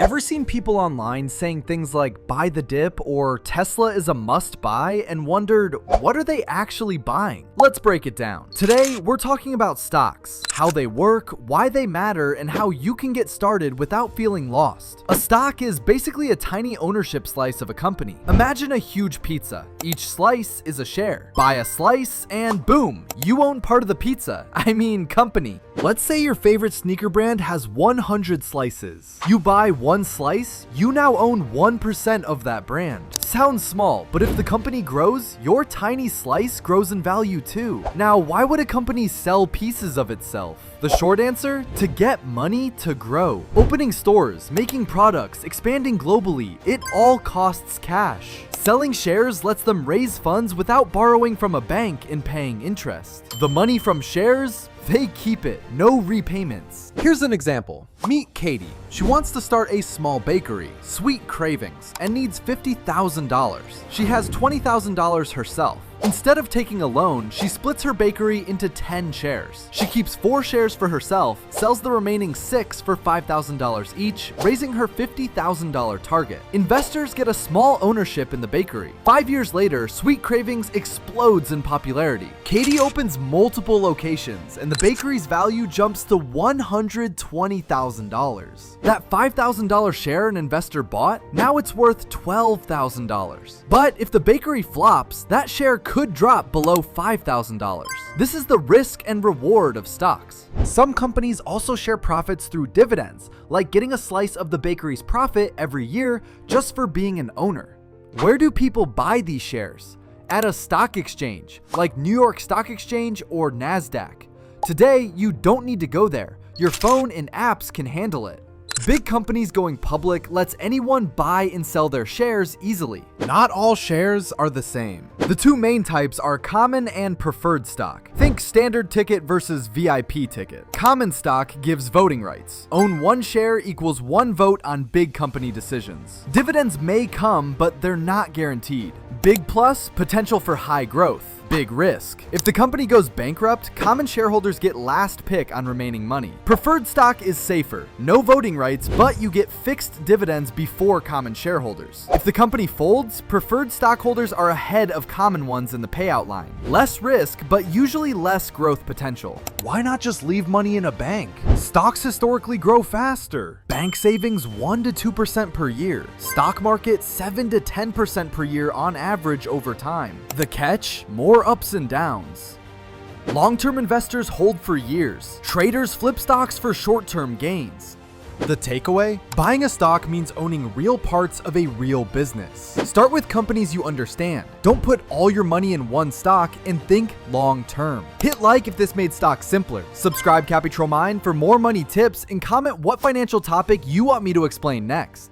Ever seen people online saying things like buy the dip or Tesla is a must buy and wondered, what are they actually buying? Let's break it down. Today, we're talking about stocks, how they work, why they matter, and how you can get started without feeling lost. A stock is basically a tiny ownership slice of a company. Imagine a huge pizza. Each slice is a share. Buy a slice and boom, you own part of the pizza. I mean, company. Let's say your favorite sneaker brand has 100 slices. You buy one slice, you now own 1% of that brand. Sounds small, but if the company grows, your tiny slice grows in value too. Now, why would a company sell pieces of itself? The short answer? To get money to grow. Opening stores, making products, expanding globally, it all costs cash. Selling shares lets them raise funds without borrowing from a bank and paying interest. The money from shares, they keep it, no repayments. Here's an example. Meet Katie. She wants to start a small bakery, Sweet Cravings, and needs $50,000. She has $20,000 herself. Instead of taking a loan, she splits her bakery into 10 shares. She keeps 4 shares for herself, sells the remaining 6 for $5,000 each, raising her $50,000 target. Investors get a small ownership in the bakery. 5 years later, Sweet Cravings explodes in popularity. Katie opens multiple locations, and the bakery's value jumps to $120,000. That $5,000 share an investor bought, now it's worth $12,000. But if the bakery flops, that share could drop below $5,000. This is the risk and reward of stocks. Some companies also share profits through dividends, like getting a slice of the bakery's profit every year just for being an owner. Where do people buy these shares? At a stock exchange, like New York Stock Exchange or NASDAQ. Today, you don't need to go there. Your phone and apps can handle it. Big companies going public lets anyone buy and sell their shares easily. Not all shares are the same. The two main types are common and preferred stock. Think standard ticket versus VIP ticket. Common stock gives voting rights. Own one share equals one vote on big company decisions. Dividends may come, but they're not guaranteed. Big plus, potential for high growth. Big risk. If the company goes bankrupt, common shareholders get last pick on remaining money. Preferred stock is safer. No voting rights, but you get fixed dividends before common shareholders. If the company folds, preferred stockholders are ahead of common ones in the payout line. Less risk, but usually less growth potential. Why not just leave money in a bank? Stocks historically grow faster. Bank savings 1 to 2% per year. Stock market 7 to 10% per year on average over time. The catch? More ups and downs. Long-term investors hold for years. Traders flip stocks for short-term gains. The takeaway? Buying a stock means owning real parts of a real business. Start with companies you understand. Don't put all your money in one stock and think long-term. Hit like if this made stocks simpler. Subscribe Capitro for more money tips and comment what financial topic you want me to explain next.